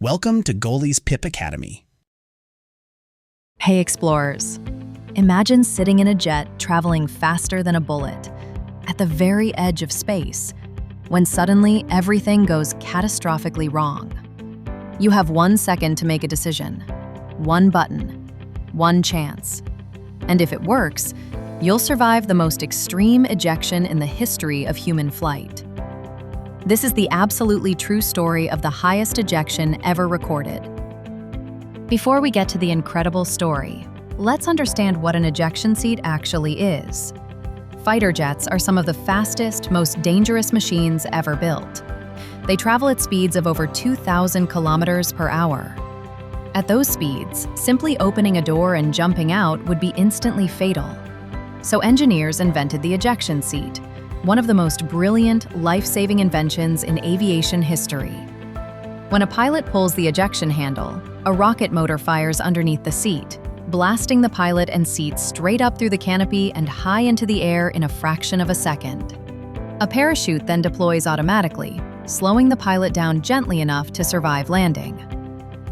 Welcome to Goalie's Pip Academy. Hey explorers, imagine sitting in a jet traveling faster than a bullet at the very edge of space when suddenly everything goes catastrophically wrong. You have 1 second to make a decision, one button, one chance. And if it works, you'll survive the most extreme ejection in the history of human flight. This is the absolutely true story of the highest ejection ever recorded. Before we get to the incredible story, let's understand what an ejection seat actually is. Fighter jets are some of the fastest, most dangerous machines ever built. They travel at speeds of over 2,000 kilometers per hour. At those speeds, simply opening a door and jumping out would be instantly fatal. So engineers invented the ejection seat, one of the most brilliant, life-saving inventions in aviation history. When a pilot pulls the ejection handle, a rocket motor fires underneath the seat, blasting the pilot and seat straight up through the canopy and high into the air in a fraction of a second. A parachute then deploys automatically, slowing the pilot down gently enough to survive landing.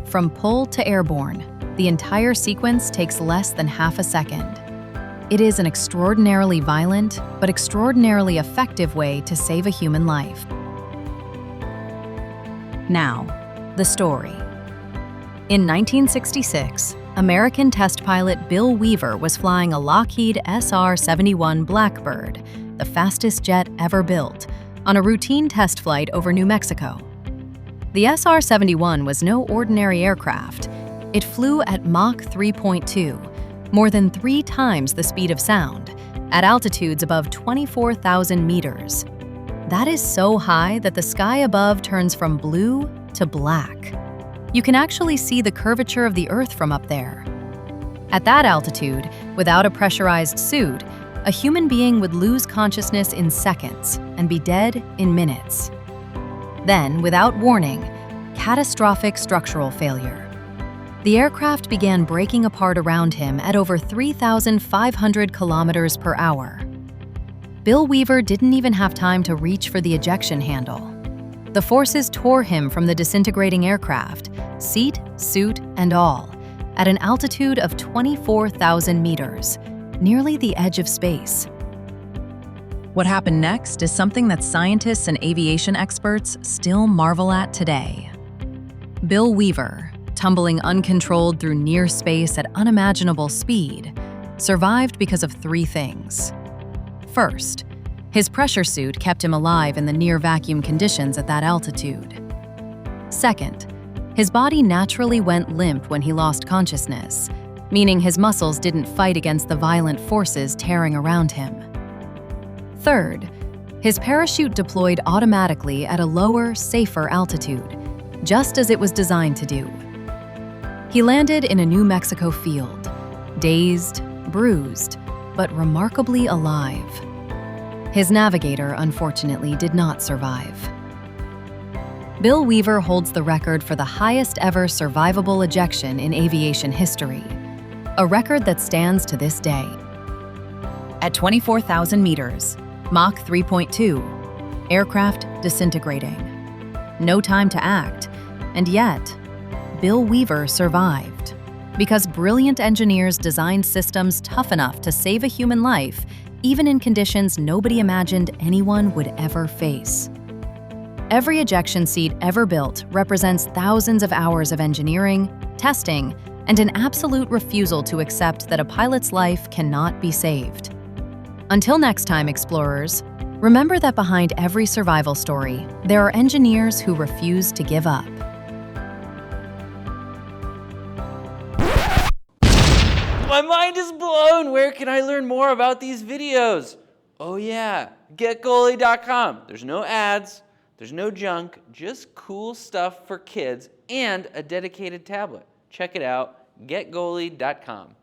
From pull to airborne, the entire sequence takes less than half a second. It is an extraordinarily violent, but extraordinarily effective way to save a human life. Now, the story. In 1966, American test pilot Bill Weaver was flying a Lockheed SR-71 Blackbird, the fastest jet ever built, on a routine test flight over New Mexico. The SR-71 was no ordinary aircraft. It flew at Mach 3.2, more than 3 times the speed of sound, at altitudes above 24,000 meters. That is so high that the sky above turns from blue to black. You can actually see the curvature of the Earth from up there. At that altitude, without a pressurized suit, a human being would lose consciousness in seconds and be dead in minutes. Then, without warning, catastrophic structural failure. The aircraft began breaking apart around him at over 3,500 kilometers per hour. Bill Weaver didn't even have time to reach for the ejection handle. The forces tore him from the disintegrating aircraft, seat, suit, and all, at an altitude of 24,000 meters, nearly the edge of space. What happened next is something that scientists and aviation experts still marvel at today. Bill Weaver, tumbling uncontrolled through near space at unimaginable speed, survived because of 3 things. First, his pressure suit kept him alive in the near-vacuum conditions at that altitude. Second, his body naturally went limp when he lost consciousness, meaning his muscles didn't fight against the violent forces tearing around him. Third, his parachute deployed automatically at a lower, safer altitude, just as it was designed to do. He landed in a New Mexico field, dazed, bruised, but remarkably alive. His navigator, unfortunately, did not survive. Bill Weaver holds the record for the highest ever survivable ejection in aviation history, a record that stands to this day. At 24,000 meters, Mach 3.2, aircraft disintegrating. No time to act, and yet, Bill Weaver survived because brilliant engineers designed systems tough enough to save a human life, even in conditions nobody imagined anyone would ever face. Every ejection seat ever built represents thousands of hours of engineering, testing, and an absolute refusal to accept that a pilot's life cannot be saved. Until next time, explorers, remember that behind every survival story, there are engineers who refuse to give up. My mind is blown! Where can I learn more about these videos? Oh yeah, getgoalie.com. There's no ads, there's no junk, just cool stuff for kids and a dedicated tablet. Check it out, getgoalie.com.